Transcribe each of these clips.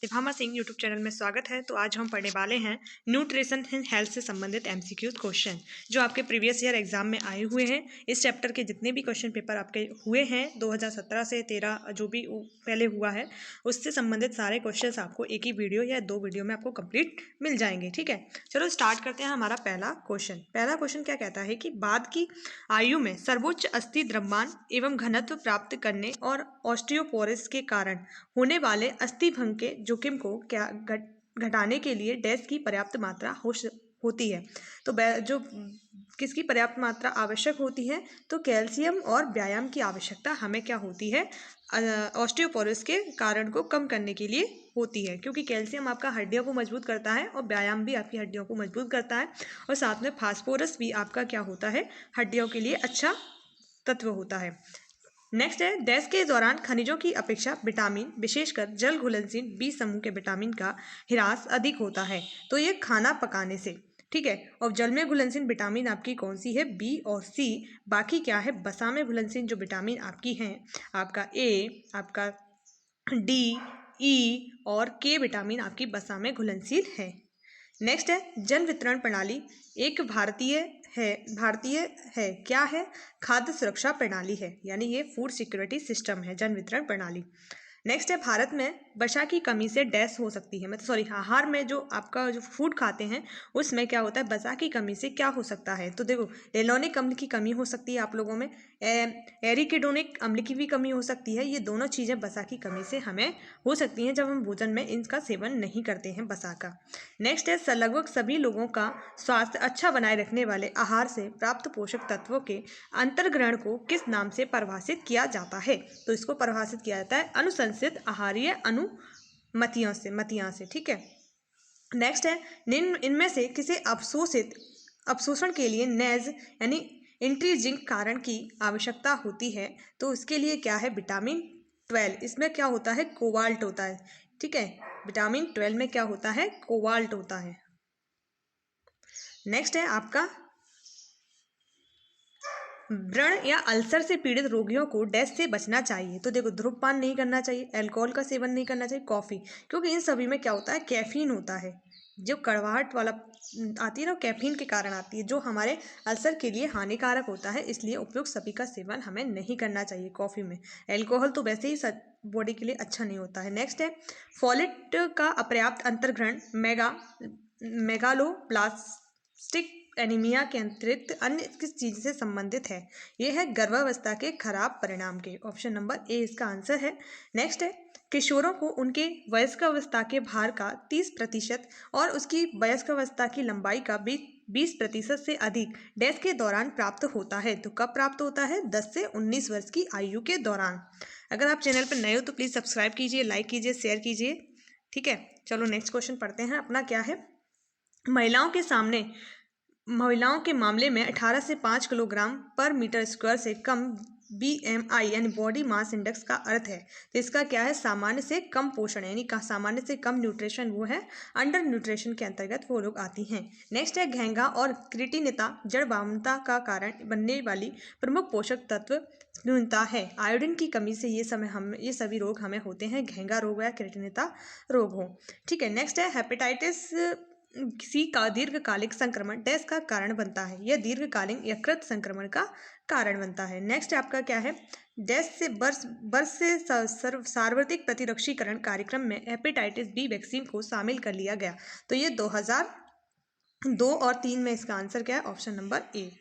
दिव्हामा Singh YouTube channel में स्वागत है। तो आज हम पढ़ने वाले हैं न्यूट्रिशन एंड हेल्थ से संबंधित एमसीक्यूज क्वेश्चन जो आपके प्रीवियस ईयर एग्जाम में आए हुए हैं। इस चैप्टर के जितने भी क्वेश्चन पेपर आपके हुए हैं 2017 से 13 जो भी पहले हुआ है उससे संबंधित सारे क्वेश्चन आपको एक ही वीडियो या 2 वीडियो में आपको कंप्लीट मिल जाएंगे। ठीक है, चलो स्टार्ट करते हैं। हमारा पहला क्वेश्चन क्या कहता है कि बाद की आयु में सर्वोच्च अस्थि द्रव्यमान एवं घनत्व प्राप्त करने और ऑस्टियोपोरोसिस के कारण होने वाले अस्थि भंग के जोखिम को क्या घटाने के लिए डैश की पर्याप्त मात्रा होती है। तो जो किसकी पर्याप्त मात्रा आवश्यक होती है, तो कैल्शियम और व्यायाम की आवश्यकता हमें क्या होती है, ऑस्टियोपोरोसिस के कारण को कम करने के लिए होती है, क्योंकि कैल्शियम आपका हड्डियों को मजबूत करता है और व्यायाम भी आपकी हड्डियों को मजबूत करता है, और साथ में फास्फोरस भी आपका क्या होता है, हड्डियों के लिए अच्छा तत्व होता है। नेक्स्ट है, डैश के दौरान खनिजों की अपेक्षा विटामिन विशेषकर जल घुलनशील बी समूह के विटामिन का ह्रास अधिक होता है। तो ये खाना पकाने से, ठीक है। और जल में घुलनशील विटामिन आपकी कौन सी है, बी और सी। बाकी क्या है, वसा में घुलनशील जो विटामिन आपकी हैं, आपका ए, आपका डी, ई और के विटामिन आपकी वसा में घुलनशील है। नेक्स्ट है, जन वितरण प्रणाली एक भारतीय है क्या है, खाद्य सुरक्षा प्रणाली है, यानी ये फूड सिक्योरिटी सिस्टम है, जन वितरण प्रणाली। नेक्स्ट है, भारत में वसा की कमी से डैश हो सकती है, मतलब आहार में जो आपका जो फूड खाते हैं उसमें क्या होता है, वसा की कमी से क्या हो सकता है। तो देखो, लेनोनिक अम्ल की कमी हो सकती है आप लोगों में, एरिकिडोनिक अम्ल की भी कमी हो सकती है। ये दोनों चीज़ें वसा की कमी से हमें हो सकती हैं जब हम भोजन में इनका सेवन नहीं करते हैं, वसा का। नेक्स्ट है, लगभग सभी लोगों का स्वास्थ्य अच्छा बनाए रखने वाले आहार से प्राप्त पोषक तत्वों के अंतर्ग्रहण को किस नाम से परिभाषित किया जाता है। तो इसको परिभाषित किया जाता है अनुशंसित आहारीय अनुमतियों से, ठीक है। नेक्स्ट है, इनमें से किसी अवशोषण के लिए नेज यानी इंट्रिंसिक कारण की आवश्यकता होती है। तो इसके लिए क्या है, विटामिन 12, इसमें क्या होता है, कोबाल्ट होता है, ठीक है। विटामिन 12 में क्या होता है, कोबाल्ट होता है। नेक्स्ट है आपका, व्रण या अल्सर से पीड़ित रोगियों को डैश से बचना चाहिए। तो देखो, धूम्रपान नहीं करना चाहिए, अल्कोहल का सेवन नहीं करना चाहिए, कॉफ़ी, क्योंकि इन सभी में क्या होता है, कैफीन होता है। जो कड़वाहट वाला आती है ना, कैफीन के कारण आती है, जो हमारे अल्सर के लिए हानिकारक होता है, इसलिए उपयुक्त सभी का सेवन हमें नहीं करना चाहिए कॉफ़ी में। अल्कोहल तो वैसे ही बॉडी के लिए अच्छा नहीं होता है। नेक्स्ट है, फोलेट का अपर्याप्त अंतर्ग्रहण मेगालोब्लास्टिक एनीमिया के अतिरिक्त अन्य किस चीज से संबंधित है। यह है गर्भावस्था के खराब परिणाम के। ऑप्शन नंबर ए इसका आंसर है। नेक्स्ट है, किशोरों को उनके वयस्कावस्था के भार का 30% और उसकी वयस्कावस्था की लंबाई का 20% से अधिक डैश के दौरान प्राप्त होता है। तो कब प्राप्त होता है, 10 से 19 वर्ष की आयु के दौरान। अगर आप चैनल पर नए हो तो प्लीज सब्सक्राइब कीजिए, लाइक कीजिए, शेयर कीजिए, ठीक है। चलो नेक्स्ट क्वेश्चन पढ़ते हैं। अपना क्या है, महिलाओं के मामले में 18 से 5 किलोग्राम पर मीटर स्क्वायर से कम BMI यानी बॉडी मास इंडेक्स का अर्थ है। तो इसका क्या है, सामान्य से कम पोषण, यानी सामान्य से कम न्यूट्रिशन, वो है अंडर न्यूट्रिशन के अंतर्गत वो लोग आती हैं। नेक्स्ट है, घेंघा और क्रिटिनिता जड़ वामनता का कारण बनने वाली प्रमुख पोषक तत्व न्यूनता है। आयोडीन की कमी से ये सभी रोग हमें होते हैं, घेंघा रोग या क्रिटिनिता रोग हो, ठीक है। नेक्स्ट है, हेपेटाइटिस सी का दीर्घकालिक संक्रमण डैश का कारण बनता है, यह दीर्घकालीन यकृत संक्रमण का कारण बनता है। नेक्स्ट आपका क्या है, डैश से वर्ष से सार्वत्रिक प्रतिरक्षीकरण कार्यक्रम में हेपेटाइटिस बी वैक्सीन को शामिल कर लिया गया। तो ये 2002 और 3 में इसका आंसर क्या है, ऑप्शन नंबर ए।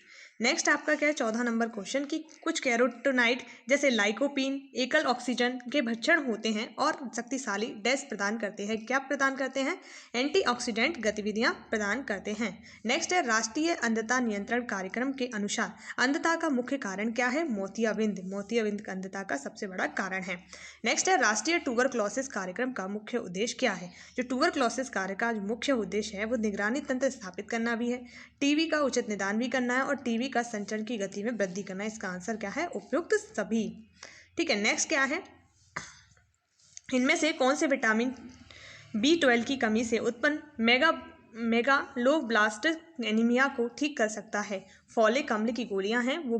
नेक्स्ट आपका क्या है, 14 नंबर क्वेश्चन की कुछ कैरोटीनॉइड जैसे लाइकोपीन एकल ऑक्सीजन के भक्षण होते हैं और शक्तिशाली डैश प्रदान करते हैं। क्या प्रदान करते हैं, एंटीऑक्सीडेंट गतिविधियां प्रदान करते हैं। नेक्स्ट है, राष्ट्रीय अंधता नियंत्रण कार्यक्रम के अनुसार अंधता का मुख्य कारण क्या है, मोतियाबिंद अंधता का सबसे बड़ा कारण है। नेक्स्ट है, राष्ट्रीय ट्यूबरक्लोसिस कार्यक्रम का मुख्य उद्देश्य क्या है। जो ट्यूबरक्लोसिस कार्य का जो मुख्य उद्देश्य है वो निगरानी तंत्र स्थापित करना भी है, टीबी का उचित निदान भी करना है और टीबी का संचरण की गति में वृद्धि करना। इसका आंसर क्या है, उपयुक्त सभी, ठीक है। नेक्स्ट क्या है, इनमें से कौन से विटामिन B12 की कमी से उत्पन्न मेगालोब्लास्टिक एनीमिया को ठीक कर सकता है। फॉलिक अम्ल की गोलियां हैं, वो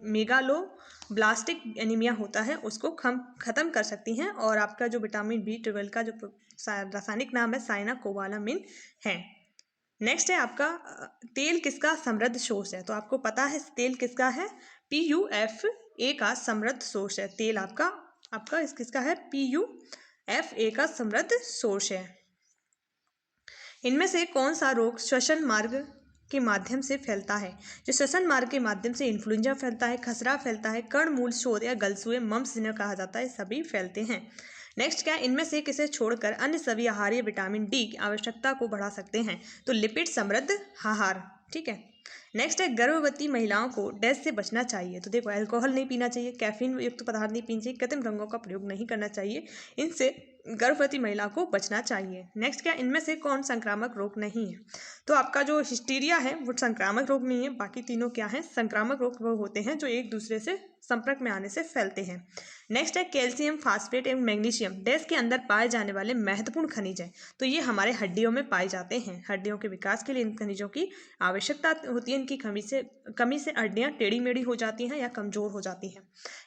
मेगालोब्लास्टिक एनीमिया होता है उसको खत्म कर सकती हैं। और आपका जो विटामिन B12 का जो रासायनिक नाम है साइनाकोबालामिन है। नेक्स्ट है आपका तेल किसका समृद्ध सोर्स है, तो आपको पता है तेल किसका है, PUFA का समृद्ध सोर्स है तेल आपका किसका है, PUFA का समृद्ध सोर्स है। इनमें से कौन सा रोग श्वसन मार्ग के माध्यम से फैलता है, जो श्वसन मार्ग के माध्यम से इन्फ्लुएंजा फैलता है, खसरा फैलता है, कर्णमूल शोथ या गलसूए मम्प्स जिन्हें कहा जाता है, सभी फैलते हैं। नेक्स्ट क्या, इनमें से किसे छोड़कर अन्य सभी आहारीय विटामिन डी की आवश्यकता को बढ़ा सकते हैं, तो लिपिड समृद्ध आहार। ठीक है। नेक्स्ट है गर्भवती महिलाओं को डैश से बचना चाहिए, तो देखो अल्कोहल नहीं पीना चाहिए, कैफीन युक्त पदार्थ नहीं पीना चाहिए, कृत्रिम रंगों का प्रयोग नहीं करना चाहिए, इनसे गर्भवती महिला को बचना चाहिए। नेक्स्ट क्या, इनमें से कौन संक्रामक रोग नहीं है, तो आपका जो हिस्टीरिया है वो संक्रामक रोग नहीं है, बाकी तीनों क्या है, संक्रामक रोग वो होते हैं जो एक दूसरे से संपर्क में आने से फैलते हैं। नेक्स्ट है कैल्शियम, फास्फेट एवं मैग्नीशियम डैश के अंदर पाए जाने वाले महत्वपूर्ण खनिज हैं, तो ये हमारे हड्डियों में पाए जाते हैं, हड्डियों के विकास के लिए इन खनिजों की आवश्यकता होती है, इनकी कमी से हड्डियां टेढ़ी मेढ़ी हो जाती हैं या कमजोर हो जाती हैं।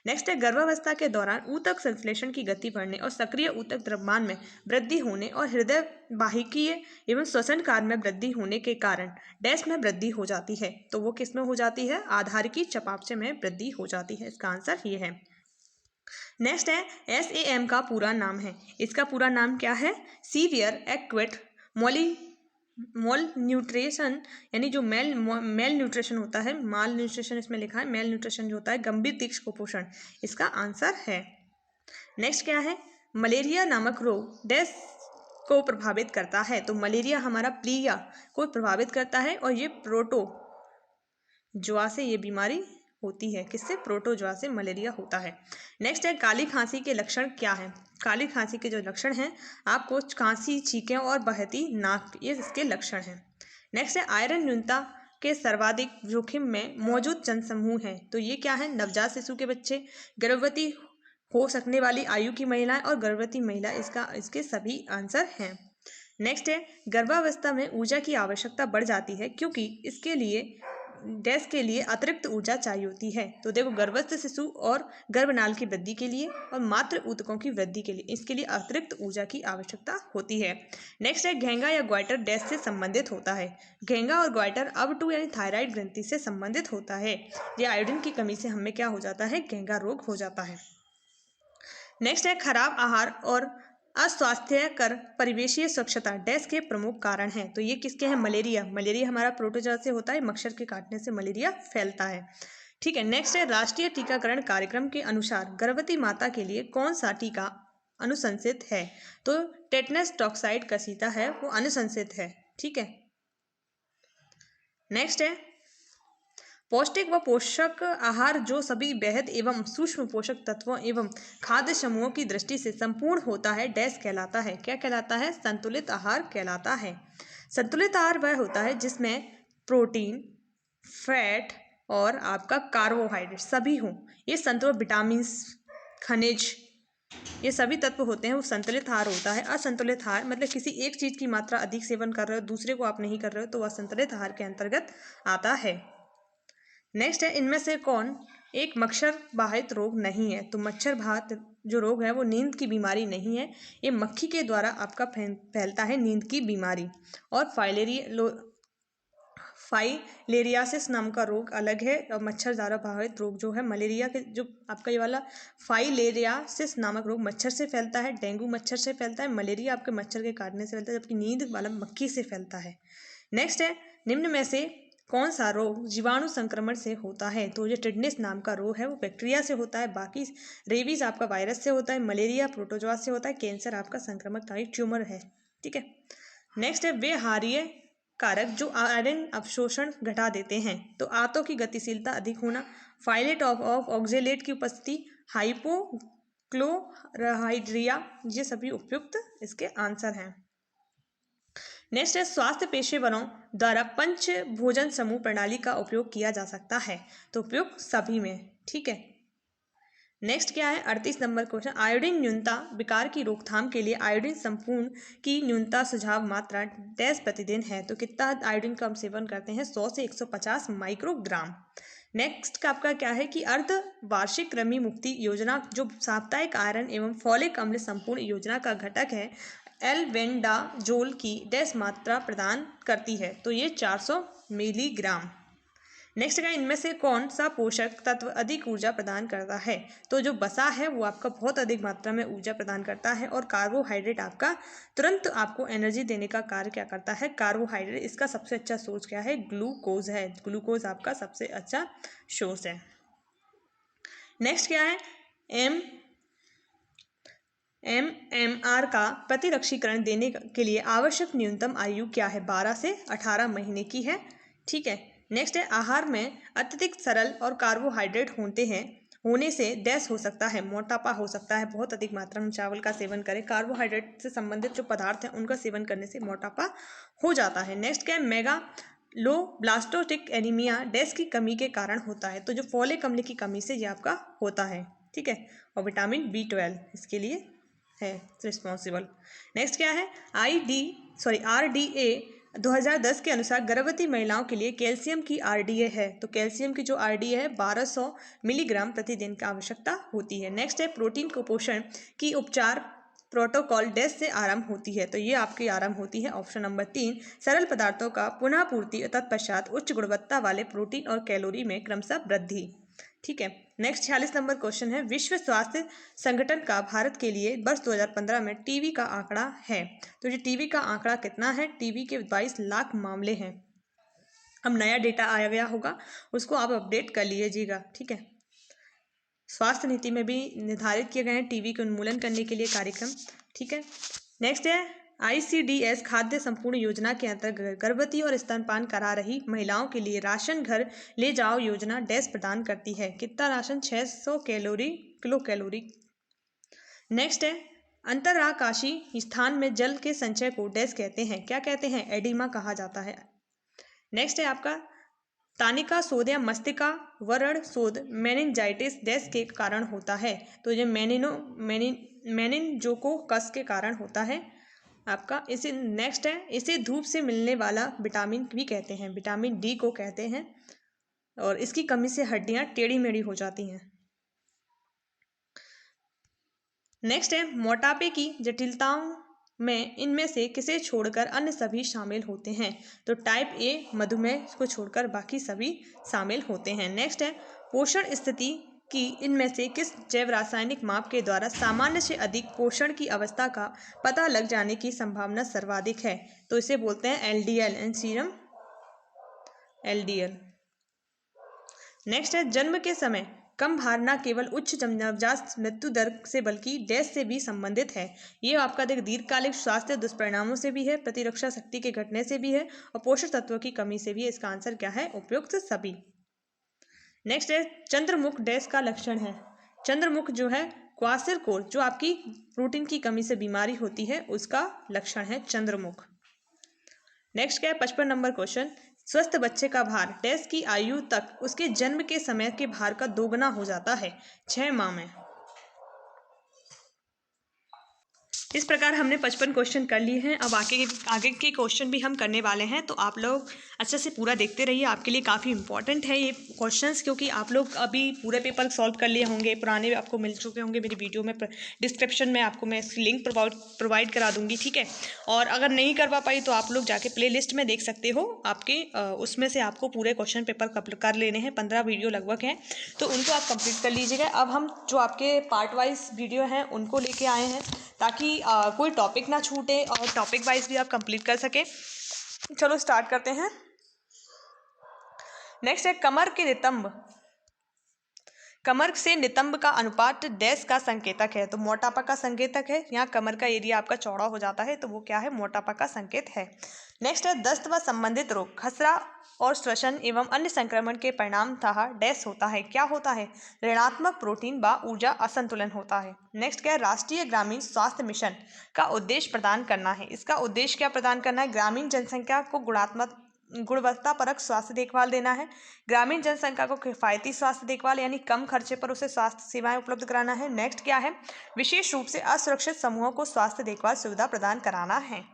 नेक्स्ट है गर्भावस्था के दौरान ऊतक संश्लेषण की गति बढ़ने और सक्रिय ऊतक द्रव्यमान में वृद्धि होने और हृदय वाहिकीय एवं श्वसन कार्य में वृद्धि होने के कारण डैश में वृद्धि हो जाती है, तो वो किस में हो जाती है, आधारिकी चयापचय में वृद्धि हो जाती है, इसका आंसर ये है। नेक्स्ट है SAM का पूरा नाम है, इसका पूरा नाम क्या है, सीवियर एक्वेट मोल न्यूट्रिशन, यानी जो मेल न्यूट्रिशन होता है, माल न्यूट्रिशन इसमें लिखा है, मेल न्यूट्रिशन जो होता है गंभीर तीक्ष्ण कुपोषण, इसका आंसर है। नेक्स्ट क्या है, मलेरिया नामक रोग डैश को प्रभावित करता है, तो मलेरिया हमारा प्लिया को प्रभावित करता है और ये प्रोटोजोआ से ये बीमारी होती है, किससे, प्रोटोजोआ से मलेरिया होता है। नेक्स्ट है काली खांसी के लक्षण क्या है, काली खांसी के जो लक्षण हैं आपको खांसी, छींकें और बहती नाक, ये इसके लक्षण हैं। नेक्स्ट है आयरन न्यूनता के सर्वाधिक जोखिम में मौजूद जनसमूह हैं, तो ये क्या है, नवजात शिशु के बच्चे, गर्भवती हो सकने वाली आयु की महिलाएं और गर्भवती महिला, इसके सभी आंसर हैं। नेक्स्ट है गर्भावस्था में ऊर्जा की आवश्यकता बढ़ जाती है क्योंकि इसके लिए डैश के लिए अतिरिक्त ऊर्जा चाहिए होती है, तो देखो गर्भस्थ शिशु और गर्भनाल की वृद्धि के लिए और मातृ ऊतकों की वृद्धि के लिए इसके लिए अतिरिक्त ऊर्जा की आवश्यकता होती है। नेक्स्ट है घेंगा या ग्वाइटर डैश से संबंधित होता है, घेंगा और ग्वाइटर अब2 यानी थायराइड ग्रंथि से संबंधित होता है, ये आयोडीन की कमी से हमें क्या हो जाता है, घेंगा रोग हो जाता है। नेक्स्ट है खराब आहार और अस्वास्थ्यकर परिवेशीय स्वच्छता डैश के प्रमुख कारण हैं, तो ये किसके हैं, मलेरिया हमारा प्रोटोजोआ से होता है, मच्छर के काटने से मलेरिया फैलता है। ठीक है। नेक्स्ट है राष्ट्रीय टीकाकरण कार्यक्रम के अनुसार गर्भवती माता के लिए कौन सा टीका अनुशंसित है, तो टेटनस टॉक्साइड कसीता है वो अनुशंसित है। ठीक है। नेक्स्ट है पौष्टिक व पोषक आहार जो सभी बेहद एवं सूक्ष्म पोषक तत्वों एवं खाद्य समूहों की दृष्टि से संपूर्ण होता है डैश कहलाता है, क्या कहलाता है, संतुलित आहार कहलाता है। संतुलित आहार वह होता है जिसमें प्रोटीन, फैट और आपका कार्बोहाइड्रेट सभी हों, ये संतुलित विटामिन, खनिज, ये सभी तत्व होते हैं, वो संतुलित आहार होता है। असंतुलित आहार मतलब किसी एक चीज की मात्रा अधिक सेवन कर रहे हो, दूसरे को आप नहीं कर रहे हो, तो वह संतुलित आहार के अंतर्गत आता है। नेक्स्ट है इनमें से कौन एक मच्छर बाधित रोग नहीं है, तो मच्छर बाधित जो रोग है वो नींद की बीमारी नहीं है, ये मक्खी के द्वारा आपका फैलता है नींद की बीमारी। और फाइलेरियासिस नाम का रोग अलग है, और मच्छर द्वारा बाधित रोग जो है मलेरिया के जो आपका ये वाला फाइलेरियासिस नामक रोग मच्छर से फैलता है, डेंगू मच्छर से फैलता है, मलेरिया आपके मच्छर के काटने से फैलता है, जबकि नींद वाला मक्खी से फैलता है। नेक्स्ट है निम्न में से कौन सा रोग जीवाणु संक्रमण से होता है, तो जो टिटनेस नाम का रोग है वो बैक्टीरिया से होता है, बाकी रेबीज आपका वायरस से होता है, मलेरिया प्रोटोजोआ से होता है, कैंसर आपका संक्रामक ट्यूमर है। ठीक है। नेक्स्ट है वे हार्य कारक जो आयरन अवशोषण घटा देते हैं, तो आंतों की गतिशीलता अधिक होना, फाइलेट ऑफ ऑक्जेलेट की उपस्थिति, हाइपोक्लोराइड्रिया, ये सभी उपयुक्त इसके आंसर हैं। नेक्स्ट है स्वास्थ्य पेशेवरों द्वारा पंच भोजन समूह प्रणाली का उपयोग किया जा सकता है, तो उपयोग सभी में। ठीक है। नेक्स्ट क्या है 38 नंबर क्वेश्चन, आयोडीन न्यूनता विकार की रोकथाम के लिए आयोडीन संपूर्ण की न्यूनता सुझाव मात्रा डैश प्रतिदिन है, तो कितना आयोडीन का हम सेवन करते हैं, 100 से 150 माइक्रोग्राम। नेक्स्ट का आपका क्या है कि अर्ध वार्षिक कृमि मुक्ति योजना जो साप्ताहिक आयरन एवं फॉलिक अम्ल संपूर्ण योजना का घटक है, एल्बेंडाजोल की डैश मात्रा प्रदान करती है, तो ये 400 मिलीग्राम। नेक्स्ट है, इनमें से कौन सा पोषक तत्व अधिक ऊर्जा प्रदान करता है? तो जो वसा है वो आपका बहुत अधिक मात्रा में ऊर्जा प्रदान करता है, और कार्बोहाइड्रेट आपका तुरंत आपको एनर्जी देने का कार्य क्या करता है? कार्बोहाइड्रेट। इसका सबसे अच्छा सोर्स क्या है? ग्लूकोज है। ग्लूकोज आपका सबसे अच्छा सोर्स है। नेक्स्ट क्या है? MMR का प्रतिरक्षीकरण देने के लिए आवश्यक न्यूनतम आयु क्या है? 12 से 18 महीने की है। ठीक है। नेक्स्ट है, आहार में अत्यधिक सरल और कार्बोहाइड्रेट होने से डैश हो सकता है, मोटापा हो सकता है। बहुत अधिक मात्रा में चावल का सेवन करें, कार्बोहाइड्रेट से संबंधित जो पदार्थ हैं उनका सेवन करने से मोटापा हो जाता है। नेक्स्ट क्या है? मेगालोब्लास्टोसिक एनीमिया डैश की कमी के कारण होता है, तो जो फोलिक अम्ल की कमी से ये आपका होता है। ठीक है। और विटामिन B12 इसके लिए है रिस्पॉन्सिबल। नेक्स्ट क्या है? RDA 2010 के अनुसार गर्भवती महिलाओं के लिए कैल्शियम की RDA है, तो कैल्शियम की जो RDA है 1200 मिलीग्राम प्रतिदिन की आवश्यकता होती है। नेक्स्ट है, प्रोटीन कुपोषण की उपचार प्रोटोकॉल डैश से आरंभ होती है, तो ये आपकी आरंभ होती है ऑप्शन नंबर 3, सरल पदार्थों का पुनः पूर्ति तत्पश्चात उच्च गुणवत्ता वाले प्रोटीन और कैलोरी में क्रमशः वृद्धि। ठीक है। नेक्स्ट 46 नंबर क्वेश्चन है, विश्व स्वास्थ्य संगठन का भारत के लिए वर्ष 2015 में टीबी का आंकड़ा है, तो ये टीबी का आंकड़ा कितना है? टीबी के 22 लाख मामले हैं। अब नया डेटा आया गया होगा, उसको आप अपडेट कर लीजिएगा। ठीक है। स्वास्थ्य नीति में भी निर्धारित किए गए हैं टीबी के उन्मूलन करने के लिए कार्यक्रम। ठीक है। नेक्स्ट है, ICDS खाद्य संपूर्ण योजना के अंतर्गत गर्भवती और स्तनपान करा रही महिलाओं के लिए राशन घर ले जाओ योजना डैश प्रदान करती है। कितना राशन? 600 kilo calorie. नेक्स्ट है, अंतरआकाशीय स्थान में जल के संचय को डैश कहते हैं? क्या कहते हैं? एडिमा कहा जाता है। नेक्स्ट है आपका तानिका शोध या मस्तिष्का वरण शोध मेनिंजाइटिस डैश के कारण होता है, तो ये मेनिनजोकोकस के कारण होता है आपका। इसे नेक्स्ट है, इसे धूप से मिलने वाला विटामिन भी कहते हैं, विटामिन D को कहते हैं, और इसकी कमी से हड्डियां टेढ़ी मेढ़ी हो जाती हैं। नेक्स्ट है, मोटापे की जटिलताओं में इनमें से किसे छोड़कर अन्य सभी शामिल होते हैं? तो टाइप A मधुमेह को छोड़कर बाकी सभी शामिल होते हैं। नेक्स्ट है, पोषण स्थिति की इनमें से किस जैव रासायनिक माप के द्वारा सामान्य से अधिक पोषण की अवस्था का पता लग जाने की संभावना सर्वाधिक है? तो इसे बोलते हैं LDL and serum LDL। Next है, जन्म के समय कम भार न केवल उच्च नवजात मृत्यु दर से बल्कि डैश से भी संबंधित है। ये आपका दीर्घकालिक स्वास्थ्य दुष्परिणामों से भी है, प्रतिरक्षा शक्ति के घटने से भी है, और पोषक तत्वों की कमी से भी है। इसका आंसर क्या है? उपयुक्त सभी। नेक्स्ट है, चंद्रमुख डैश का लक्षण है? चंद्रमुख जो है क्वासिरकोर, जो आपकी प्रोटीन की कमी से बीमारी होती है, उसका लक्षण है चंद्रमुख। नेक्स्ट क्या है? 55 नंबर क्वेश्चन, स्वस्थ बच्चे का भार डैश की आयु तक उसके जन्म के समय के भार का दोगुना हो जाता है, 6 माह में। इस प्रकार हमने 55 क्वेश्चन कर लिए हैं। अब आगे के क्वेश्चन भी हम करने वाले हैं, तो आप लोग अच्छे से पूरा देखते रहिए। आपके लिए काफ़ी इंपॉर्टेंट है ये क्वेश्चंस, क्योंकि आप लोग अभी पूरे पेपर सॉल्व कर लिए होंगे, पुराने आपको मिल चुके होंगे मेरी वीडियो में। डिस्क्रिप्शन में आपको मैं इसकी लिंक प्रोवाइड करा दूंगी। ठीक है। और अगर नहीं करवा पाई तो आप लोग जाके प्ले लिस्ट में देख सकते हो, आपके उसमें से आपको पूरे क्वेश्चन पेपर कर लेने हैं। 15 वीडियो लगभग हैं, तो उनको आप कंप्लीट कर लीजिएगा। अब हम जो आपके पार्ट वाइज वीडियो हैं उनको लेके आए हैं, ताकि कोई टॉपिक ना छूटे और टॉपिक वाइज भी आप कंप्लीट कर सके। चलो स्टार्ट करते हैं। नेक्स्ट है, कमर के नितंब, कमर से नितंब का अनुपात डैश का संकेतक है? तो मोटापा का संकेतक है। यहाँ कमर का एरिया आपका चौड़ा हो जाता है, तो वो क्या है? मोटापा का संकेत है। नेक्स्ट है, दस्त व संबंधित रोग खसरा और श्वसन एवं अन्य संक्रमण के परिणाम था डैश होता है? क्या होता है? ऋणात्मक प्रोटीन व ऊर्जा असंतुलन होता है। नेक्स्ट क्या है? राष्ट्रीय ग्रामीण स्वास्थ्य मिशन का उद्देश्य प्रदान करना है। इसका उद्देश्य क्या प्रदान करना है? ग्रामीण जनसंख्या को गुणवत्तापरक स्वास्थ्य देखभाल देना है। ग्रामीण जनसंख्या को किफायती स्वास्थ्य देखभाल यानी कम खर्चे पर उसे स्वास्थ्य सेवाएं उपलब्ध कराना है। नेक्स्ट क्या है? विशेष रूप से असुरक्षित समूहों को स्वास्थ्य देखभाल सुविधा प्रदान कराना है।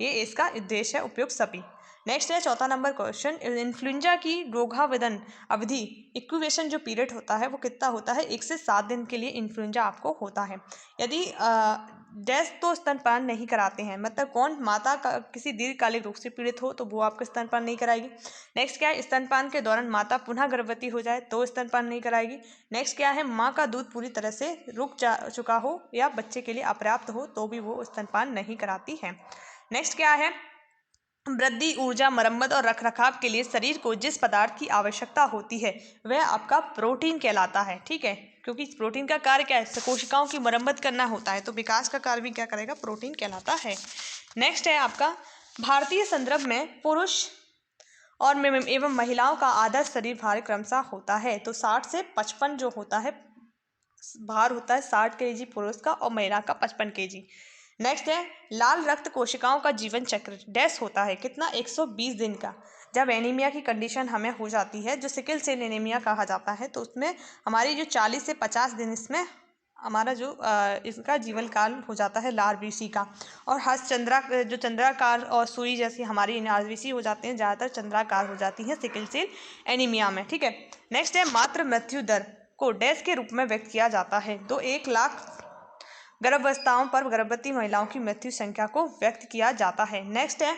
ये इसका उद्देश्य है, उपयुक्त सभी। नेक्स्ट है 4था नंबर क्वेश्चन, इन्फ्लुएंजा की रोगावधन अवधि इक्यूवेशन जो पीरियड होता है वो कितना होता है? 1 से 7 दिन के लिए इन्फ्लुएंजा आपको होता है। यदि डैश तो स्तनपान नहीं कराते हैं, मतलब कौन, माता का किसी दीर्घकालिक रोग से पीड़ित हो तो वो आपका स्तनपान नहीं कराएगी। नेक्स्ट क्या है, स्तनपान के दौरान माता पुनः गर्भवती हो जाए तो स्तनपान नहीं कराएगी। नेक्स्ट क्या है, माँ का दूध पूरी तरह से रुक चुका हो या बच्चे के लिए अपर्याप्त हो तो भी वो स्तनपान नहीं कराती है। नेक्स्ट क्या है, वृद्धि, ऊर्जा, मरम्मत और रखरखाव के लिए शरीर को जिस पदार्थ की आवश्यकता होती है वह आपका प्रोटीन कहलाता है। ठीक है, क्योंकि प्रोटीन का कार्य क्या है, कोशिकाओं की मरम्मत करना होता है, तो विकास का कार्य भी क्या करेगा, प्रोटीन कहलाता है। नेक्स्ट है आपका, भारतीय संदर्भ में पुरुष और एवं महिलाओं का आदर्श शरीर भार क्रमशः होता है, तो 60 से 55 जो होता है भार होता है, 60 kg पुरुष का और महिला का 55 kg। नेक्स्ट है, लाल रक्त कोशिकाओं का जीवन चक्र डैश होता है कितना, 120 दिन का। जब एनीमिया की कंडीशन हमें हो जाती है, जो सिकल सेल एनीमिया कहा जाता है, तो उसमें हमारी जो 40 से 50 दिन इसमें हमारा जो इसका जीवन काल हो जाता है आरबीसी का। और जो चंद्राकार और सुई जैसी हमारी आरबीसी हो जाते हैं, ज़्यादातर चंद्राकार हो जाती हैं सिकल सेल एनीमिया में। ठीक है, नेक्स्ट है, मातृ मृत्यु दर को डैश के रूप में व्यक्त किया जाता है, तो 1 लाख गर्भावस्थाओं पर गर्भवती महिलाओं की मृत्यु संख्या को व्यक्त किया जाता है। नेक्स्ट है,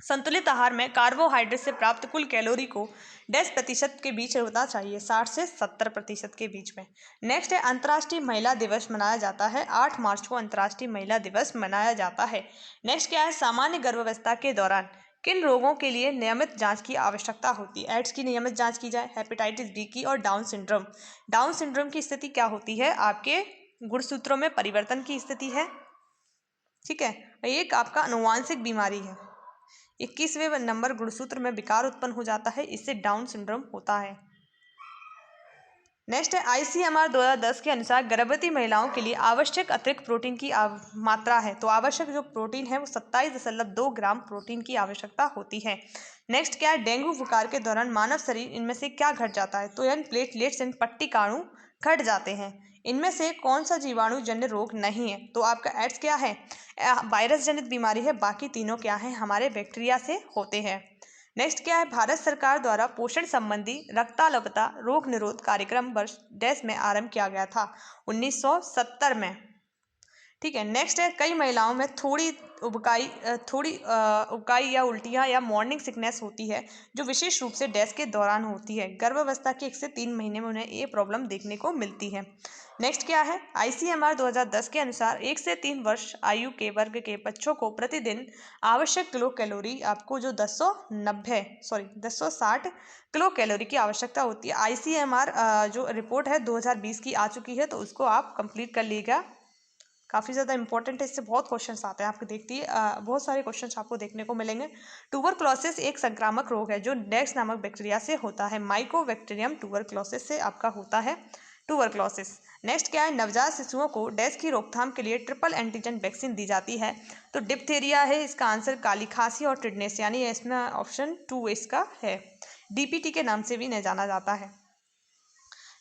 संतुलित आहार में कार्बोहाइड्रेट से प्राप्त कुल कैलोरी को 10% के बीच होना चाहिए, 60 से 70% के बीच में। नेक्स्ट है, अंतर्राष्ट्रीय महिला दिवस मनाया जाता है, 8 मार्च को अंतर्राष्ट्रीय महिला दिवस मनाया जाता है। नेक्स्ट क्या है, सामान्य गर्भावस्था के दौरान किन रोगों के लिए नियमित जांच की आवश्यकता होती है, एड्स की नियमित जांच की जाए, हेपेटाइटिस बी की और डाउन सिंड्रोम। डाउन सिंड्रोम की स्थिति क्या होती है, आपके गुणसूत्रों में परिवर्तन की स्थिति है। ठीक है, एक आपका आनुवांशिक बीमारी है, 21वें नंबर गुणसूत्र में विकार उत्पन्न हो जाता है, इससे डाउन सिंड्रोम होता है। नेक्स्ट है, ICMR 2010 के अनुसार गर्भवती महिलाओं के लिए आवश्यक अतिरिक्त प्रोटीन की मात्रा है, तो आवश्यक जो प्रोटीन है वो 27.2 ग्राम प्रोटीन की आवश्यकता होती है। नेक्स्ट क्या है, डेंगू बुखार के दौरान मानव शरीर इनमें से क्या घट जाता है, तो यानी प्लेटलेट्स एंड पट्टिकाणु घट जाते हैं। इनमें से कौन सा जीवाणु जन्य रोग नहीं है, तो आपका एड्स क्या है, वायरस जनित बीमारी है, बाकी तीनों क्या है, हमारे बैक्टीरिया से होते हैं। नेक्स्ट क्या है, भारत सरकार द्वारा पोषण संबंधी रक्ताल्पता रोग निरोध कार्यक्रम वर्ष डैश में आरंभ किया गया था, 1970 में। ठीक है, नेक्स्ट है, कई महिलाओं में थोड़ी उबकाई या उल्टियाँ या मॉर्निंग सिकनेस होती है, जो विशेष रूप से डैश के दौरान होती है। गर्भावस्था के 1 से 3 महीने में उन्हें ये प्रॉब्लम देखने को मिलती है। नेक्स्ट क्या है, ICMR 2010 के अनुसार 1 से 3 वर्ष आयु के वर्ग के बच्चों को प्रतिदिन आवश्यक किलो कैलोरी आपको जो 1060 किलो कैलोरी की आवश्यकता होती है। ICMR जो रिपोर्ट है 2020 की आ चुकी है, तो उसको आप कंप्लीट कर लीजिएगा, काफ़ी ज़्यादा इंपॉर्टेंट है, इससे बहुत क्वेश्चंस आते हैं आपको, देखती बहुत सारे क्वेश्चंस आपको देखने को मिलेंगे। ट्यूबरक्लोसिस एक संक्रामक रोग है जो डेक्स नामक बैक्टीरिया से होता है, माइकोबैक्टीरियम ट्यूबरक्लोसिस से आपका होता है ट्यूबरक्लोसिस। नेक्स्ट क्या है, नवजात शिशुओं को डैश की रोकथाम के लिए ट्रिपल एंटीजन वैक्सीन दी जाती है, तो डिप्थेरिया है इसका आंसर, काली खांसी और टिटनेस, यानी इसमें ऑप्शन 2 इसका है। DPT के नाम से भी नहीं जाना जाता है।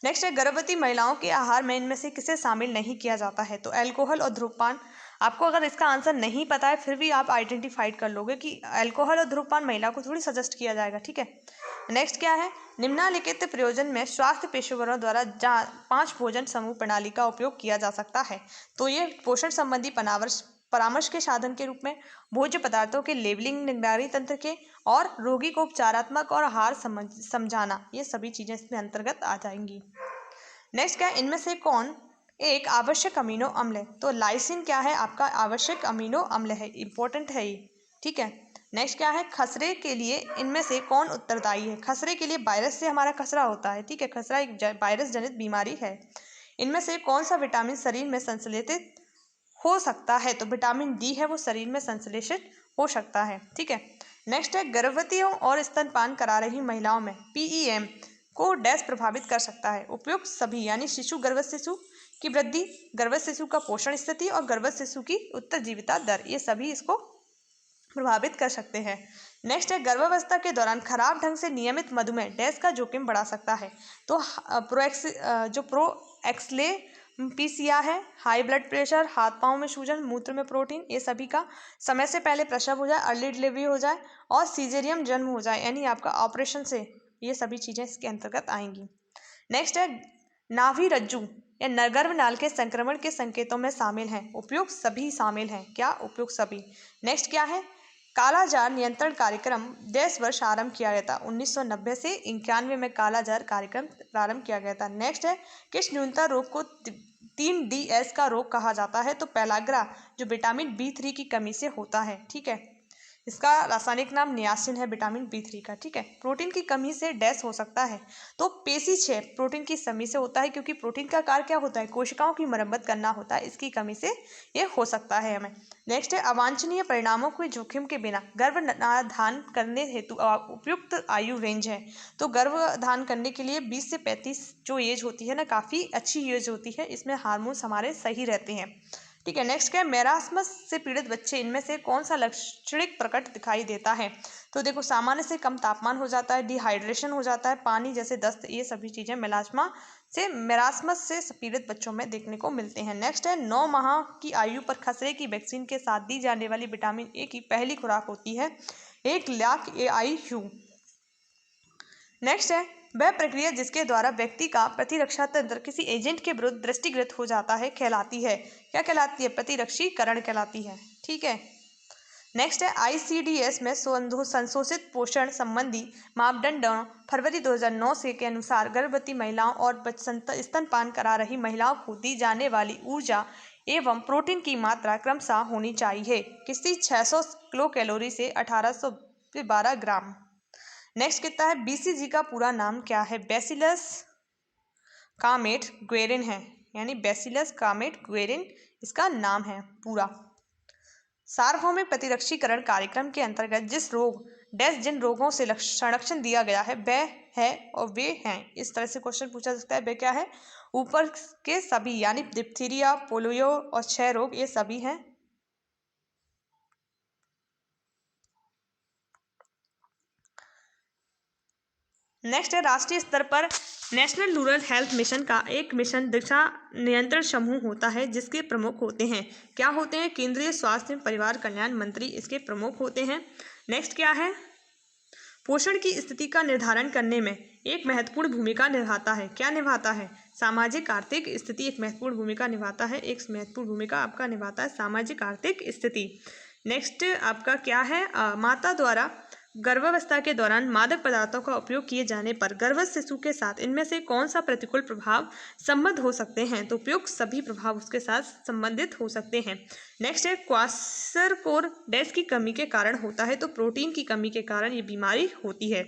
नेक्स्ट है, गर्भवती महिलाओं के आहार में इनमें से किसे शामिल नहीं किया जाता है, तो अल्कोहल और धूम्रपान। आपको अगर इसका आंसर नहीं पता है फिर भी आप आइडेंटिफाइड कर लोगे कि अल्कोहल और धूम्रपान महिला को थोड़ी सजेस्ट किया जाएगा। ठीक है, नेक्स्ट क्या है, निम्नलिखित प्रयोजन में स्वास्थ्य पेशेवरों द्वारा 5 भोजन समूह प्रणाली का उपयोग किया जा सकता है, तो ये पोषण संबंधी परामर्श के साधन के रूप में, भोज्य पदार्थों के लेबलिंग, निगरानी तंत्र के, और रोगी को उपचारात्मक और आहार समझाना, ये सभी चीजें इसमें अंतर्गत आ जाएंगी। नेक्स्ट क्या है, इनमें से कौन एक आवश्यक अमीनो अम्ल है, तो लाइसिन क्या है, आपका आवश्यक अमीनो अम्ल है, इंपॉर्टेंट है ये। ठीक है, नेक्स्ट क्या है, खसरे के लिए इनमें से कौन उत्तरदायी है, खसरे के लिए वायरस से हमारा खसरा होता है। ठीक है, खसरा एक वायरस जनित बीमारी है। इनमें से कौन सा विटामिन शरीर में संश्लेषित हो सकता है, तो विटामिन D है वो शरीर में संश्लेषित हो सकता है। ठीक है, नेक्स्ट है, गर्भवतियों और स्तनपान करा रही महिलाओं में PEM को डैश प्रभावित कर सकता है, उपयुक्त सभी, यानी शिशु, गर्भस्थ शिशु की वृद्धि, गर्भस्थ शिशु का पोषण स्थिति और गर्भस्थ शिशु की उत्तरजीविता दर, ये सभी इसको प्रभावित कर सकते हैं। नेक्स्ट है, गर्भावस्था के दौरान खराब ढंग से नियमित मधुमेह डैश का जोखिम बढ़ा सकता है, तो प्रोएक्सलेम्पिसिया है, हाई ब्लड प्रेशर, हाथ पांव में सूजन, मूत्र में प्रोटीन, ये सभी का, समय से पहले प्रसव हो जाए, अर्ली डिलीवरी हो जाए और सीजेरियन जन्म हो जाए, यानी आपका ऑपरेशन से, ये सभी चीज़ें इसके अंतर्गत आएंगी। नेक्स्ट है, नाभि रज्जु या गर्भनाल के संक्रमण के संकेतों में शामिल हैं? उपयुक्त सभी शामिल हैं। क्या? उपयुक्त सभी। नेक्स्ट क्या है? कालाजार नियंत्रण कार्यक्रम देश वर्ष आरंभ किया गया था? 1990 से 91 में कालाजार कार्यक्रम प्रारंभ किया गया था। नेक्स्ट है, किस न्यूनता रोग को 3DS का रोग कहा जाता है? तो पेलाग्रा, जो विटामिन B3 की कमी से होता है। ठीक है, इसका रासायनिक नाम नियासिन है विटामिन B3 का। ठीक है, प्रोटीन की कमी से डैश हो सकता है? तो पेशी क्षय प्रोटीन की कमी से होता है, क्योंकि प्रोटीन का कार्य क्या होता है? कोशिकाओं की मरम्मत करना होता है, इसकी कमी से ये हो सकता है हमें। नेक्स्ट है, अवांछनीय परिणामों के जोखिम के बिना गर्भधान करने हेतु उपयुक्त आयु रेंज है? तो गर्भधान करने के लिए 20 से 35 जो एज होती है ना, काफ़ी अच्छी एज होती है, इसमें हार्मोन्स हमारे सही रहते हैं। ठीक है, नेक्स्ट क्या है? मेरास्मस से पीड़ित बच्चे, इनमें से कौन सा लक्षणिक प्रकट दिखाई देता है? तो देखो, सामान्य से कम तापमान हो जाता है, डिहाइड्रेशन हो जाता है, पानी जैसे दस्त, ये सभी चीज़ें मेरास्मस से पीड़ित बच्चों में देखने को मिलते हैं। नेक्स्ट है, 9 माह की आयु पर खसरे की वैक्सीन के साथ दी जाने वाली विटामिन ए की पहली खुराक होती है 1 लाख AIU। नेक्स्ट है, वह प्रक्रिया जिसके द्वारा व्यक्ति का प्रतिरक्षा तंत्र किसी एजेंट के विरुद्ध दृष्टिगत हो जाता है कहलाती है? क्या कहलाती है? प्रतिरक्षीकरण कहलाती है। ठीक है, नेक्स्ट है, ICDS में संशोधित पोषण संबंधी मापदंडों फरवरी 2009 से के अनुसार गर्भवती महिलाओं और स्तनपान करा रही महिलाओं को दी जाने वाली ऊर्जा एवं प्रोटीन की मात्रा क्रमशः होनी चाहिए किसी 600 किलो कैलोरी से 1812 ग्राम। नेक्स्ट कितना है? BCG का पूरा नाम क्या है? बैसिलस कामेट ग्वेरिन है, यानी बैसिलस कामेट ग्वेरिन इसका नाम है पूरा। सार्वभौमिक प्रतिरक्षीकरण कार्यक्रम के अंतर्गत जिन रोगों से संरक्षण दिया गया है वह है और वे हैं, इस तरह से क्वेश्चन पूछा सकता है। वे क्या है? ऊपर के सभी, यानी डिप्थीरिया, पोलियो और क्षय रोग, ये सभी हैं। नेक्स्ट है, राष्ट्रीय स्तर पर नेशनल रूरल हेल्थ मिशन का एक मिशन दिशा नियंत्रण समूह होता है जिसके प्रमुख होते हैं? क्या होते हैं? केंद्रीय स्वास्थ्य एवं परिवार कल्याण मंत्री इसके प्रमुख होते हैं। नेक्स्ट क्या है? पोषण की स्थिति का निर्धारण करने में एक महत्वपूर्ण भूमिका निभाता है। क्या निभाता है? सामाजिक आर्थिक स्थिति एक महत्वपूर्ण भूमिका निभाता है। एक महत्वपूर्ण भूमिका आपका निभाता है सामाजिक आर्थिक स्थिति। नेक्स्ट आपका क्या है? माता द्वारा गर्भावस्था के दौरान मादक पदार्थों का उपयोग किए जाने पर गर्भस्थ शिशु के साथ इनमें से कौन सा प्रतिकूल प्रभाव संबद्ध हो सकते हैं? तो उपयुक्त सभी प्रभाव उसके साथ संबंधित हो सकते हैं। नेक्स्ट है, क्वाशरकोर डैश की कमी के कारण होता है? तो प्रोटीन की कमी के कारण ये बीमारी होती है।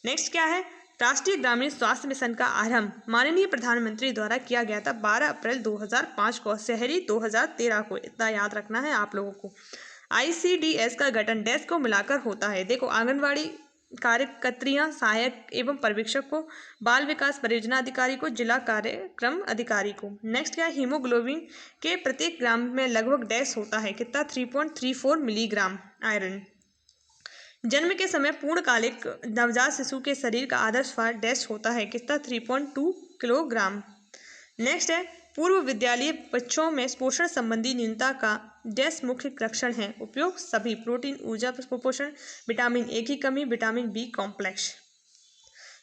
नेक्स्ट क्या है? राष्ट्रीय ग्रामीण स्वास्थ्य मिशन का आरंभ माननीय प्रधानमंत्री द्वारा किया गया था 12 अप्रैल 2005 को, शहरी 2013 को, इतना याद रखना है आप लोगों को। ICDS का गठन डैश को मिलाकर होता है? देखो, आंगनवाड़ी कार्यकर्त्रियां, सहायक एवं पर्यवेक्षक को, बाल विकास परियोजना अधिकारी को, जिला कार्यक्रम अधिकारी को। नेक्स्ट क्या है? हीमोग्लोबिन के प्रत्येक ग्राम में लगभग डैश होता है? कितना? 3.34 मिलीग्राम आयरन। जन्म के समय पूर्णकालिक नवजात शिशु के शरीर का आदर्श भार डैश होता है? कितना? 3.2 किलोग्राम। नेक्स्ट है, पूर्व विद्यालय बच्चों में पोषण संबंधी न्यूनता का डैश मुख्य लक्षण है? उपयोग सभी, प्रोटीन, ऊर्जा कुपोषण, विटामिन ए की कमी, विटामिन बी कॉम्प्लेक्स।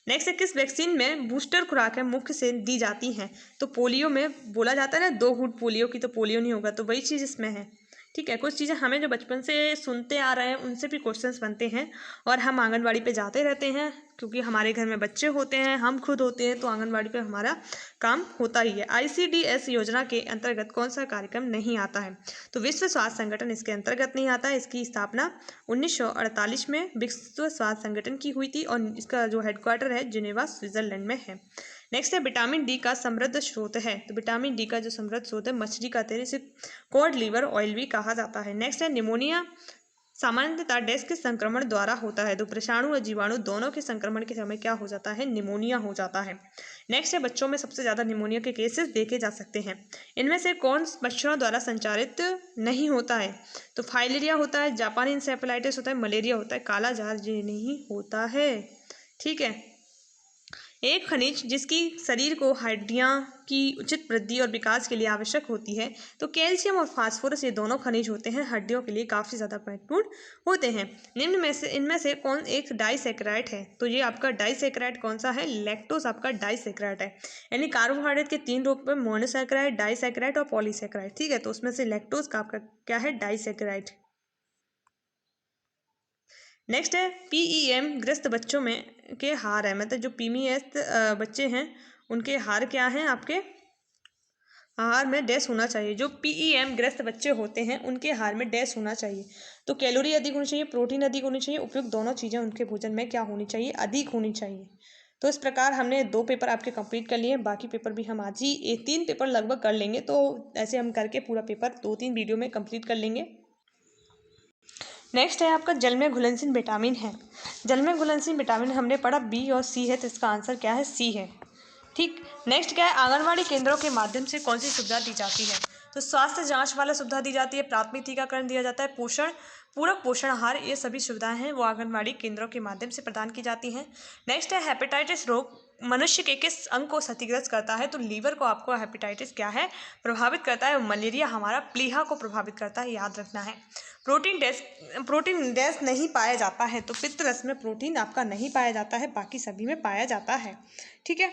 नेक्स्ट है, किस वैक्सीन में बूस्टर खुराकें मुख्य से दी जाती हैं? तो पोलियो में बोला जाता है ना 2 घूंट पोलियो की, तो पोलियो नहीं होगा, तो वही चीज़ इसमें है। ठीक है, कुछ चीज़ें हमें जो बचपन से सुनते आ रहे हैं उनसे भी क्वेश्चंस बनते हैं, और हम आंगनवाड़ी पे जाते रहते हैं क्योंकि हमारे घर में बच्चे होते हैं, हम खुद होते हैं, तो आंगनवाड़ी पे हमारा काम होता ही है। ICDS योजना के अंतर्गत कौन सा कार्यक्रम नहीं आता है? तो विश्व स्वास्थ्य संगठन इसके अंतर्गत नहीं आता है। इसकी स्थापना 1948 में विश्व स्वास्थ्य संगठन की हुई थी और इसका जो हेडक्वार्टर है जिनेवा, स्विट्जरलैंड में है। नेक्स्ट है, विटामिन डी का समृद्ध स्रोत है? तो विटामिन डी का जो समृद्ध स्रोत है मछली का तेल, इसे कॉड लिवर ऑयल भी कहा जाता है। नेक्स्ट है, निमोनिया सामान्यतः डैश के संक्रमण द्वारा होता है? तो वृषाणु और जीवाणु दोनों के संक्रमण के समय क्या हो जाता है? निमोनिया हो जाता है। नेक्स्ट है, बच्चों में सबसे ज़्यादा निमोनिया के केसेस देखे जा सकते हैं? इनमें से कौन मच्छरों द्वारा संचारित नहीं होता है? तो फाइलेरिया होता है, जापानी इंसेफेलाइटिस होता है, मलेरिया होता है, कालाजार ये नहीं होता है। ठीक है, एक खनिज जिसकी शरीर को हड्डियां की उचित वृद्धि और विकास के लिए आवश्यक होती है, तो कैल्शियम और फास्फोरस ये दोनों खनिज होते हैं, हड्डियों के लिए काफ़ी ज़्यादा महत्वपूर्ण होते हैं। निम्न में से इनमें से कौन एक डाइसेकेराइड है? तो ये आपका डाइसेकेराइड कौन सा है? लैक्टोज आपका डाइसेकेराइड है। यानी कार्बोहाइड्रेट के 3 रूप में मोनोसेकेराइड, डाइसेकेराइड और पॉलीसेकेराइड। ठीक है, तो उसमें से लैक्टोज का आपका क्या है? डाइसेकेराइड। नेक्स्ट है पीईएम ग्रस्त बच्चों में के हार है, मतलब जो पीएमएस बच्चे हैं उनके हार क्या हैं? आपके आहार में डैश होना चाहिए। जो पीईएम ग्रस्त बच्चे होते हैं उनके आहार में डैश होना चाहिए। तो कैलोरी अधिक होनी चाहिए, प्रोटीन अधिक होनी चाहिए, उपयुक्त दोनों चीज़ें उनके भोजन में क्या होनी चाहिए? अधिक होनी चाहिए। तो इस प्रकार हमने 2 पेपर आपके कंप्लीट कर लिए हैं, बाकी पेपर भी हम आज ही 3 पेपर लगभग कर लेंगे। तो ऐसे हम करके पूरा पेपर 2-3 वीडियो में कंप्लीट कर लेंगे। नेक्स्ट है आपका जल में घुलनशील विटामिन है। जल में घुलनशील विटामिन हमने पढ़ा बी और सी है, तो इसका आंसर क्या है? सी है। ठीक। नेक्स्ट क्या है? आंगनवाड़ी केंद्रों के माध्यम से कौन सी सुविधा दी जाती है? तो स्वास्थ्य जांच वाला सुविधा दी जाती है, प्राथमिक टीकाकरण दिया जाता है, पोषण पूरक पोषण आहार, ये सभी सुविधाएं हैं वो आंगनवाड़ी केंद्रों के माध्यम से प्रदान की जाती हैं। नेक्स्ट है हेपेटाइटिस रोग मनुष्य के किस अंग को क्षतिग्रस्त करता है? तो लीवर को आपको हेपेटाइटिस क्या है? प्रभावित करता है। मलेरिया हमारा प्लीहा को प्रभावित करता है, याद रखना है। प्रोटीन डैश नहीं पाया जाता है, तो पित्त रस में प्रोटीन आपका नहीं पाया जाता है, बाकी सभी में पाया जाता है। ठीक है।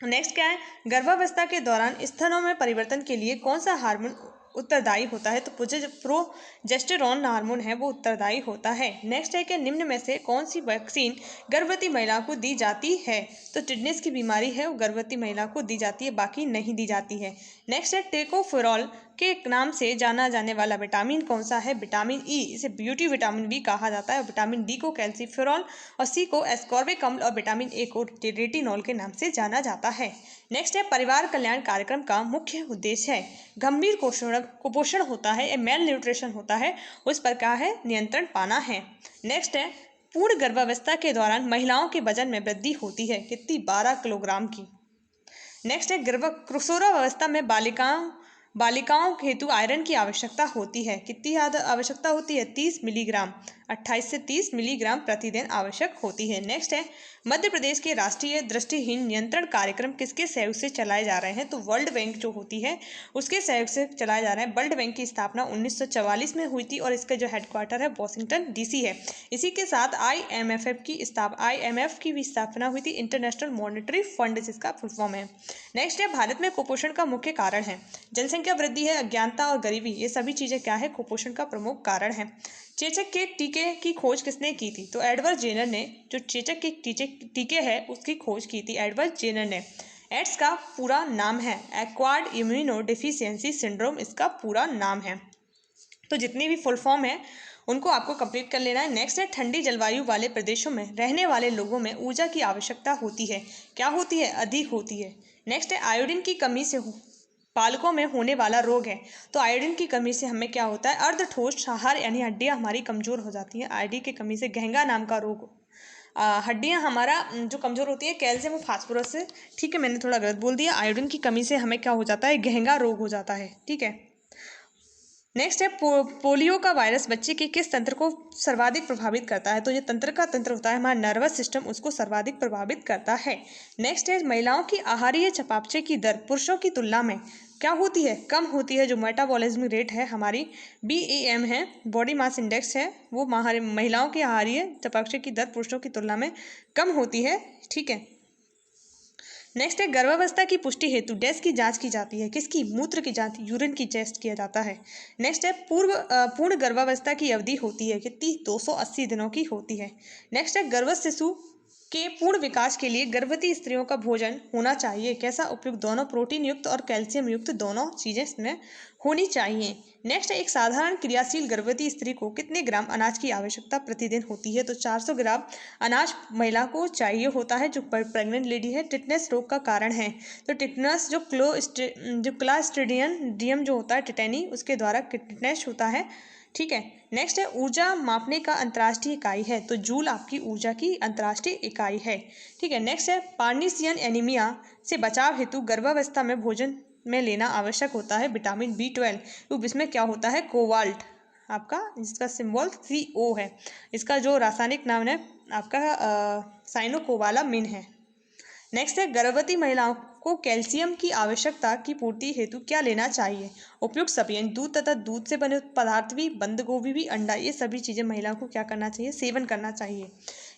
नेक्स्ट क्या है? गर्भावस्था के दौरान स्तनों में परिवर्तन के लिए कौन सा हार्मोन उत्तरदायी होता है? तो प्रोजेस्टेरॉन हार्मोन है वो उत्तरदायी होता है। नेक्स्ट है कि निम्न में से कौन सी वैक्सीन गर्भवती महिला को दी जाती है? तो टिटनेस की बीमारी है वो गर्भवती महिला को दी जाती है, बाकी नहीं दी जाती है। नेक्स्ट है टेकोफेरॉल के नाम से जाना जाने वाला विटामिन कौन सा है? विटामिन ई, इसे ब्यूटी विटामिन भी कहा जाता है। विटामिन डी को कैल्सिफेरॉल और सी को एस्कॉर्बिक अम्ल और विटामिन ए को रेटिनॉल के नाम से जाना जाता है। नेक्स्ट है परिवार कल्याण कार्यक्रम का मुख्य उद्देश्य है गंभीर कुपोषण होता है या मेल न्यूट्रिशन होता है, उस पर क्या है? नियंत्रण पाना है। नेक्स्ट है पूर्ण गर्भावस्था के दौरान महिलाओं के वजन में वृद्धि होती है, कितनी? 12 किलोग्राम की। नेक्स्ट है किशोरावस्था में बालिकाओं हेतु आयरन की आवश्यकता होती है, कितनी आवश्यकता होती है? 30 मिलीग्राम, 28 से 30 मिलीग्राम प्रतिदिन आवश्यक होती है। नेक्स्ट है मध्य प्रदेश के राष्ट्रीय दृष्टिहीन नियंत्रण कार्यक्रम किसके सहयोग से चलाए जा रहे हैं? तो वर्ल्ड बैंक जो होती है उसके सहयोग से चलाए जा रहे हैं। वर्ल्ड बैंक की स्थापना 1944 में हुई थी और इसका जो हेडक्वार्टर है वॉशिंगटन डीसी है। इसी के साथ IMF की भी स्थापना हुई थी, इंटरनेशनल मॉनेटरी फंड जिसका फुल फॉर्म है। नेक्स्ट है भारत में कुपोषण का मुख्य कारण है जनसंख्या वृद्धि है, अज्ञानता और गरीबी, ये सभी चीजें क्या है? कुपोषण का प्रमुख कारण है। चेचक के टीके की खोज किसने की थी? तो एडवर्ड जेनर ने जो चेचक के टीके है उसकी खोज की थी एडवर्ड जेनर ने। एड्स का पूरा नाम है एक्वायर्ड इम्यूनो डेफिशिएंसी सिंड्रोम, इसका पूरा नाम है। तो जितनी भी फुल फॉर्म है उनको आपको कंप्लीट कर लेना है। नेक्स्ट है ठंडी जलवायु वाले प्रदेशों में रहने वाले लोगों में ऊर्जा की आवश्यकता होती है, क्या होती है? अधिक होती है। नेक्स्ट है आयोडीन की कमी से पालकों में होने वाला रोग है, तो आयोडीन की कमी से हमें क्या होता है? अर्धठोस आहार यानी हड्डियां हमारी कमजोर हो जाती हैं। आयोडीन की कमी से घेंगा नाम का रोग, हड्डियां हमारा जो कमजोर होती है कैल्शियम और फास्फोरस से। ठीक है, मैंने थोड़ा गलत बोल दिया। आयोडीन की कमी से हमें क्या हो जाता है? घेंगा रोग हो जाता है। ठीक है। नेक्स्ट है पोलियो का वायरस बच्चे के किस तंत्र को सर्वाधिक प्रभावित करता है? तो ये तंत्र होता है हमारा नर्वस सिस्टम, उसको सर्वाधिक प्रभावित करता है। नेक्स्ट है महिलाओं की आहारीय चयापचय की दर पुरुषों की तुलना में क्या होती है? कम होती है। जो मेटाबॉलिज्म रेट है हमारी BAM है, बॉडी मास इंडेक्स है, वो महिलाओं की आहारीय चयापचय की दर पुरुषों की तुलना में कम होती है। ठीक है। नेक्स्ट है गर्भावस्था की पुष्टि हेतु डैश की जांच की जाती है, किसकी? मूत्र की जांच, यूरिन की टेस्ट किया जाता है। नेक्स्ट है पूर्ण गर्भावस्था की अवधि होती है, कितनी? 280 दिनों की होती है। नेक्स्ट है गर्भस्थ शिशु के पूर्ण विकास के लिए गर्भवती स्त्रियों का भोजन होना चाहिए, कैसा? उपयुक्त, दोनों प्रोटीन युक्त और कैल्शियम युक्त दोनों चीजें इसमें होनी चाहिए। नेक्स्ट एक साधारण क्रियाशील गर्भवती स्त्री को कितने ग्राम अनाज की आवश्यकता प्रतिदिन होती है? तो 400 ग्राम अनाज महिला को चाहिए होता है जो प्रेग्नेंट लेडी है। टिटनेस रोग का कारण है, तो टिटनेस जो क्लास्ट्रीडियम जो होता है टिटेनी, उसके द्वारा टिटनेस होता है। ठीक है। नेक्स्ट है ऊर्जा मापने का अंतर्राष्ट्रीय इकाई है, तो जूल आपकी ऊर्जा की अंतर्राष्ट्रीय इकाई है। ठीक है। नेक्स्ट है पार्निसियन एनीमिया से बचाव हेतु गर्भावस्था में भोजन में लेना आवश्यक होता है विटामिन B12, तो इसमें क्या होता है? कोबाल्ट आपका, जिसका सिंबल CO है। इसका जो रासायनिक नाम है आपका साइनोकोबालामिन है। नेक्स्ट है गर्भवती महिलाओं को कैल्शियम की आवश्यकता की पूर्ति हेतु क्या लेना चाहिए? उपयुक्त सभी यानी दूध तथा दूध से बने पदार्थ भी, बंद गोभी भी, अंडा, ये सभी चीज़ें महिलाओं को क्या करना चाहिए? सेवन करना चाहिए।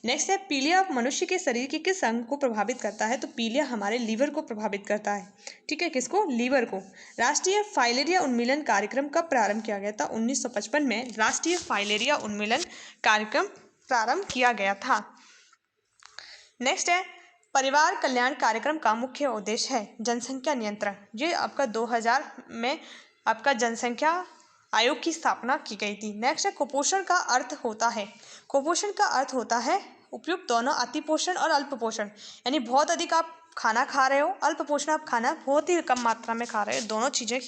नेक्स्ट है पीलिया मनुष्य के शरीर के किस अंग को प्रभावित करता है? तो पीलिया हमारे लीवर को प्रभावित करता है। ठीक है, किसको? लीवर को। राष्ट्रीय फाइलेरिया उन्मूलन कार्यक्रम कब प्रारंभ किया गया था? 1955 में राष्ट्रीय फाइलेरिया उन्मूलन कार्यक्रम प्रारंभ किया गया था। नेक्स्ट है परिवार कल्याण कार्यक्रम का मुख्य उद्देश्य है जनसंख्या नियंत्रण। ये आपका 2000 में आपका जनसंख्या आयोग की स्थापना की गई थी। नेक्स्ट है कुपोषण का अर्थ होता है। कुपोषण का अर्थ होता है उपयुक्त दोनों, अति पोषण और अल्प पोषण, यानी बहुत अधिक आप खाना खा रहे हो, अल्प पोषण आप खाना बहुत ही कम मात्रा में खा रहे हो। दोनों चीज़ें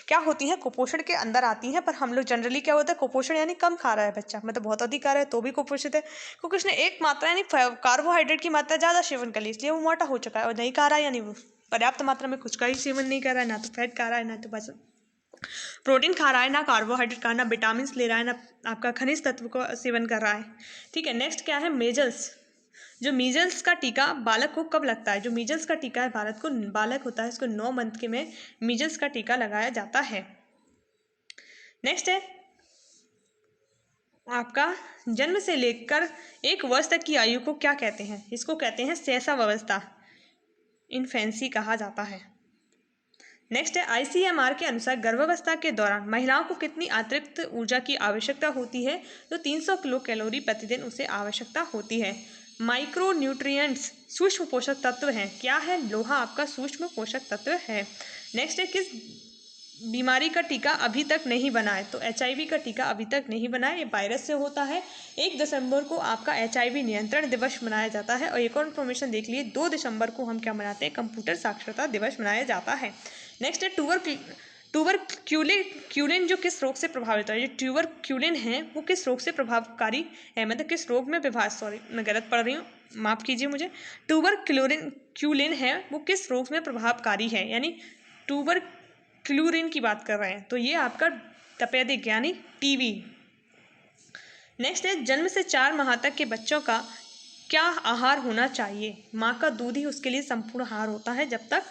क्या होती हैं? कुपोषण के अंदर आती हैं। पर हम लोग जनरली क्या होता है, कुपोषण यानी कम खा रहा है बच्चा, मतलब बहुत अधिक खा रहा है तो भी कुपोषित है, क्योंकि उसने एक मात्रा यानी कार्बोहाइड्रेट की मात्रा ज़्यादा सेवन कर ली, इसलिए वो मोटा हो चुका है। और नहीं खा रहा है यानी वो पर्याप्त मात्रा में कुछ का ही सेवन नहीं कर रहा है, ना तो फैट खा रहा है, ना तो बस प्रोटीन खा रहा है, ना कार्बोहाइड्रेट खा रहा है, ना विटामिन ले रहा है, ना आपका खनिज तत्व को सेवन कर रहा है। ठीक है, नेक्स्ट क्या है? मेजल्स। जो मीजल्स का टीका बालक को कब लगता है? जो मीजल्स का टीका है भारत को बालक होता है इसको 9 मंथ के में मीजल्स का टीका लगाया जाता है। नेक्स्ट है आपका जन्म से लेकर 1 वर्ष तक की आयु को क्या कहते हैं? इसको कहते हैं शैशवावस्था, इन्फेंसी कहा जाता है। नेक्स्ट है ICMR के अनुसार गर्भावस्था के दौरान महिलाओं को कितनी अतिरिक्त ऊर्जा की आवश्यकता होती है? तो 300 किलो कैलोरी प्रतिदिन उसे आवश्यकता होती है। माइक्रो न्यूट्रिएंट्स सूक्ष्म पोषक तत्व हैं। क्या है? लोहा आपका सूक्ष्म पोषक तत्व है। नेक्स्ट है किस बीमारी का टीका अभी तक नहीं बना है? तो HIV का टीका अभी तक नहीं बना है, ये वायरस से होता है। 1 दिसंबर को आपका HIV नियंत्रण दिवस मनाया जाता है। और एक और इन्फॉर्मेशन देख लिए, 2 दिसंबर को हम क्या मनाते हैं? कंप्यूटर साक्षरता दिवस मनाया जाता है। नेक्स्ट है ट्यूबरक्यूलिन जो किस रोग से प्रभावित है? जो ट्यूबरक्यूलिन है वो किस रोग से प्रभावकारी है, मतलब किस रोग में मैं गलत पढ़ रही हूँ, माफ़ कीजिए मुझे। ट्यूबरक्यूलिन है वो किस रोग में प्रभावकारी है, यानी ट्यूबरक्यूलिन की बात कर रहे हैं, तो ये आपका तपेदिक यानी TB। नेक्स्ट है जन्म से 4 माह तक के बच्चों का क्या आहार होना चाहिए? माँ का दूध ही उसके लिए संपूर्ण आहार होता है जब तक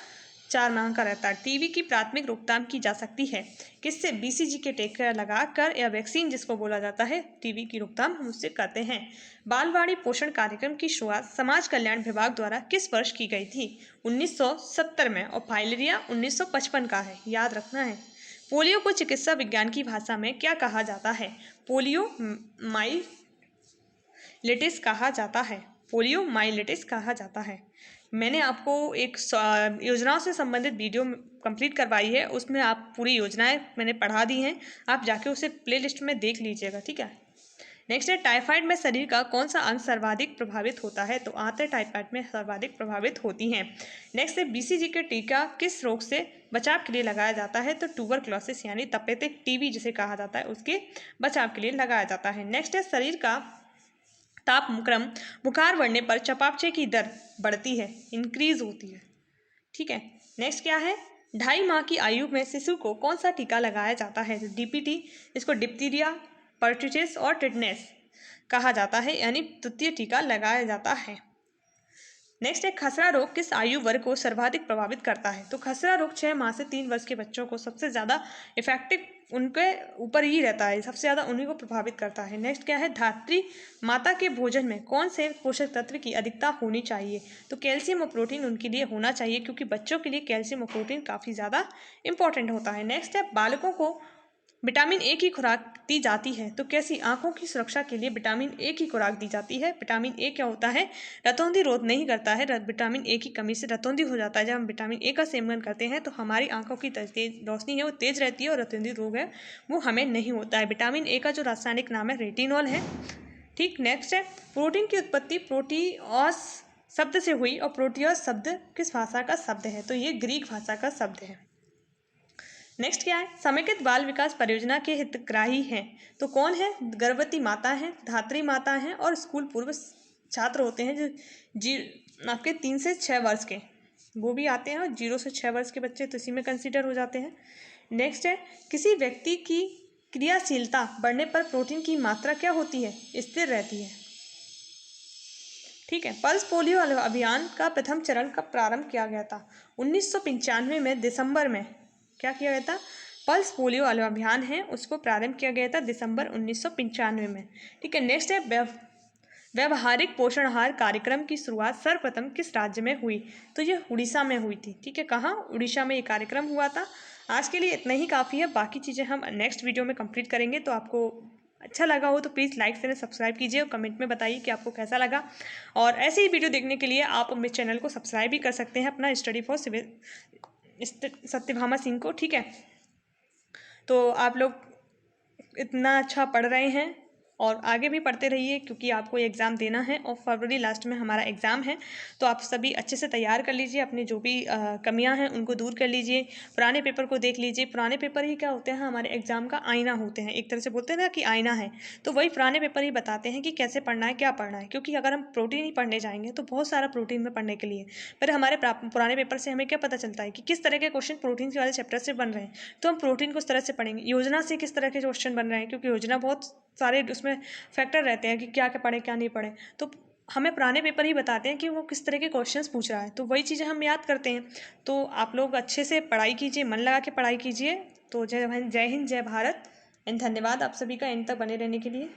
4 माह का रहता है। TB की प्राथमिक रोकथाम की जा सकती है किससे? BCG के टीका लगाकर या वैक्सीन जिसको बोला जाता है, TB की रोकथाम हम उससे करते हैं। बालवाड़ी पोषण कार्यक्रम की शुरुआत समाज कल्याण विभाग द्वारा किस वर्ष की गई थी? 1970 में। और फाइलेरिया 1955 का है, याद रखना है। पोलियो को चिकित्सा विज्ञान की भाषा में क्या कहा जाता है? पोलियो माइलिटिस कहा जाता है। पोलियो माइलिटिस कहा जाता है। मैंने आपको एक योजनाओं से संबंधित वीडियो कंप्लीट करवाई है, उसमें आप पूरी योजनाएं मैंने पढ़ा दी हैं, आप जाके उसे प्लेलिस्ट में देख लीजिएगा। ठीक है। नेक्स्ट है टाइफाइड में शरीर का कौन सा अंग सर्वाधिक प्रभावित होता है? तो आंतें टाइफाइड में सर्वाधिक प्रभावित होती हैं। नेक्स्ट है BCG के टीका किस रोग से बचाव के लिए लगाया जाता है? तो ट्यूबरक्लोसिस यानी तपेदिक TB जिसे कहा जाता है उसके बचाव के लिए लगाया जाता है। नेक्स्ट है शरीर का तापक्रम बुखार बढ़ने पर चयापचय की दर बढ़ती है, इंक्रीज होती है। ठीक है। नेक्स्ट क्या है? 2.5 माह की आयु में शिशु को कौन सा टीका लगाया जाता है? DPT, इसको डिप्थीरिया, पर्टुसिस और टिटनेस कहा जाता है, यानी तृतीय टीका लगाया जाता है। नेक्स्ट है खसरा रोग किस आयु वर्ग को सर्वाधिक प्रभावित करता है? तो खसरा रोग 6 माह से 3 वर्ष के बच्चों को सबसे ज़्यादा इफेक्टिव उनके ऊपर ही रहता है, सबसे ज़्यादा उन्हीं को प्रभावित करता है। नेक्स्ट क्या है? धात्री माता के भोजन में कौन से पोषक तत्व की अधिकता होनी चाहिए? तो कैल्शियम और प्रोटीन उनके लिए होना चाहिए, क्योंकि बच्चों के लिए कैल्शियम और प्रोटीन काफ़ी ज़्यादा इंपॉर्टेंट होता है। नेक्स्ट है बालकों को विटामिन A की खुराक दी जाती है, तो कैसी? आंखों की सुरक्षा के लिए विटामिन A की खुराक दी जाती है। विटामिन A क्या होता है? रतौंधी रोध नहीं करता है। विटामिन A की कमी से रतौंधी हो जाता है। जब हम विटामिन A का सेवन करते हैं तो हमारी आंखों की तेज रोशनी है वो तेज रहती है और रतौंधी रोग है वो हमें नहीं होता है। विटामिन A का जो रासायनिक नाम है रेटिनॉल है। ठीक। नेक्स्ट है प्रोटीन की उत्पत्ति प्रोटीओस शब्द से हुई, और प्रोटीओस शब्द किस भाषा का शब्द है? तो ये ग्रीक भाषा का शब्द है। नेक्स्ट क्या है? समेकित बाल विकास परियोजना के हितग्राही हैं तो कौन है? गर्भवती माता है, धात्री माता है और स्कूल पूर्व छात्र होते हैं जो आपके 3 से 6 वर्ष के वो भी आते हैं, और 0 से 6 वर्ष के बच्चे तो इसी में कंसीडर हो जाते हैं। नेक्स्ट है किसी व्यक्ति की क्रियाशीलता बढ़ने पर प्रोटीन की मात्रा क्या होती है? स्थिर रहती है। ठीक है। पल्स पोलियो अभियान का प्रथम चरण कब प्रारंभ किया गया था? 1995 में दिसंबर में। क्या किया गया था? पल्स पोलियो अभियान है उसको प्रारंभ किया गया था दिसंबर 1995 में। ठीक है। नेक्स्ट है व्यवहारिक पोषण आहार कार्यक्रम की शुरुआत सर्वप्रथम किस राज्य में हुई? तो ये उड़ीसा में हुई थी। ठीक है। कहाँ? उड़ीसा में ये कार्यक्रम हुआ था। आज के लिए इतना ही काफ़ी है, बाकी चीज़ें हम नेक्स्ट वीडियो में कंप्लीट करेंगे। तो आपको अच्छा लगा हो तो प्लीज़ लाइक शेयर सब्सक्राइब कीजिए और कमेंट में बताइए कि आपको कैसा लगा। और ऐसे ही वीडियो देखने के लिए आप मेरे चैनल को सब्सक्राइब भी कर सकते हैं अपना study for civil Satyabhama Singh को। ठीक है। तो आप लोग इतना अच्छा पढ़ रहे हैं और आगे भी पढ़ते रहिए, क्योंकि आपको एग्ज़ाम देना है और फरवरी लास्ट में हमारा एग्ज़ाम है। तो आप सभी अच्छे से तैयार कर लीजिए, अपनी जो भी कमियां हैं उनको दूर कर लीजिए, पुराने पेपर को देख लीजिए। पुराने पेपर ही क्या होते हैं? हमारे एग्ज़ाम का आईना होते हैं। एक तरह से बोलते हैं ना कि आईना है, तो वही पुराने पेपर ही बताते हैं कि कैसे पढ़ना है, क्या पढ़ना है। क्योंकि अगर हम प्रोटीन ही पढ़ने जाएंगे तो बहुत सारा प्रोटीन में पढ़ने के लिए, पर हमारे पुराने पेपर से हमें क्या पता चलता है कि किस तरह के क्वेश्चन प्रोटीन वाले चैप्टर से बन रहे हैं। तो हम प्रोटीन को उस तरह से पढ़ेंगे। योजना से किस तरह के क्वेश्चन बन रहे हैं, क्योंकि योजना बहुत सारे उसमें फैक्टर रहते हैं कि क्या क्या पढ़े क्या नहीं पढ़े। तो हमें पुराने पेपर ही बताते हैं कि वो किस तरह के क्वेश्चंस पूछ रहा है, तो वही चीज़ें हम याद करते हैं। तो आप लोग अच्छे से पढ़ाई कीजिए, मन लगा के पढ़ाई कीजिए। तो जय हिंद जय भारत एंड धन्यवाद आप सभी का एंड तक बने रहने के लिए।